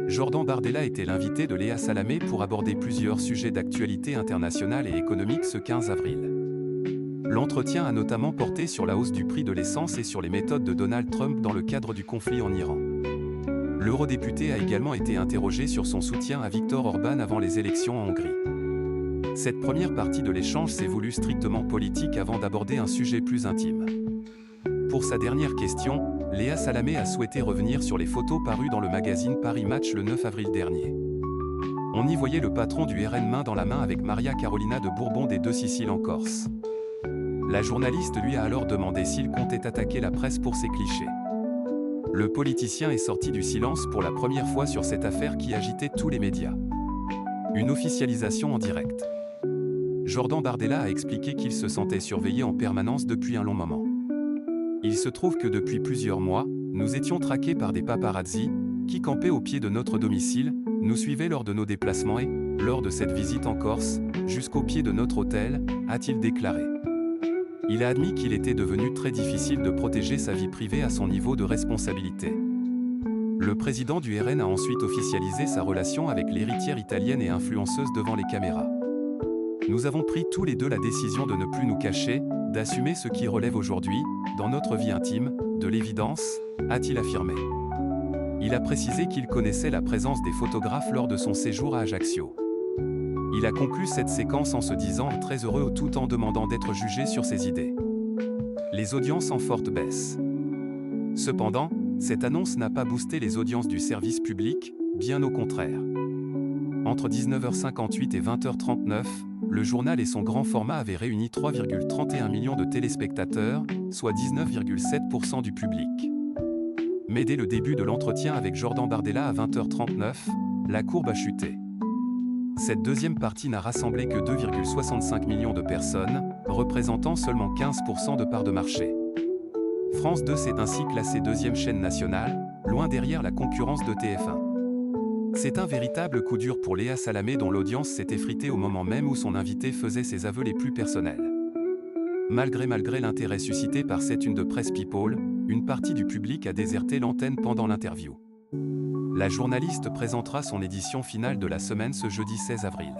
Jordan Bardella était l'invité de Léa Salamé pour aborder plusieurs sujets d'actualité internationale et économique ce 15 avril. L'entretien a notamment porté sur la hausse du prix de l'essence et sur les méthodes de Donald Trump dans le cadre du conflit en Iran. L'eurodéputé a également été interrogé sur son soutien à Viktor Orban avant les élections en Hongrie. Cette première partie de l'échange s'est voulue strictement politique avant d'aborder un sujet plus intime. Pour sa dernière question, Léa Salamé a souhaité revenir sur les photos parues dans le magazine Paris Match le 9 avril dernier. On y voyait le patron du RN main dans la main avec Maria Carolina de Bourbon des Deux-Siciles en Corse. La journaliste lui a alors demandé s'il comptait attaquer la presse pour ses clichés. Le politicien est sorti du silence pour la première fois sur cette affaire qui agitait tous les médias. Une officialisation en direct. Jordan Bardella a expliqué qu'il se sentait surveillé en permanence depuis un long moment. Il se trouve que depuis plusieurs mois, nous étions traqués par des paparazzis, qui campaient au pied de notre domicile, nous suivaient lors de nos déplacements et, lors de cette visite en Corse, jusqu'au pied de notre hôtel, a-t-il déclaré. Il a admis qu'il était devenu très difficile de protéger sa vie privée à son niveau de responsabilité. Le président du RN a ensuite officialisé sa relation avec l'héritière italienne et influenceuse devant les caméras. Nous avons pris tous les deux la décision de ne plus nous cacher, d'assumer ce qui relève aujourd'hui, dans notre vie intime, de l'évidence, a-t-il affirmé. Il a précisé qu'il connaissait la présence des photographes lors de son séjour à Ajaccio. Il a conclu cette séquence en se disant très heureux tout en demandant d'être jugé sur ses idées. Les audiences en forte baisse. Cependant, cette annonce n'a pas boosté les audiences du service public, bien au contraire. Entre 19h58 et 20h39, le journal et son grand format avaient réuni 3,31 millions de téléspectateurs, soit 19,7% du public. Mais dès le début de l'entretien avec Jordan Bardella à 20h39, la courbe a chuté. Cette deuxième partie n'a rassemblé que 2,65 millions de personnes, représentant seulement 15% de part de marché. France 2 s'est ainsi classée deuxième chaîne nationale, loin derrière la concurrence de TF1. C'est un véritable coup dur pour Léa Salamé dont l'audience s'est effritée au moment même où son invité faisait ses aveux les plus personnels. Malgré l'intérêt suscité par cette une de Presse People, une partie du public a déserté l'antenne pendant l'interview. La journaliste présentera son édition finale de la semaine ce jeudi 16 avril.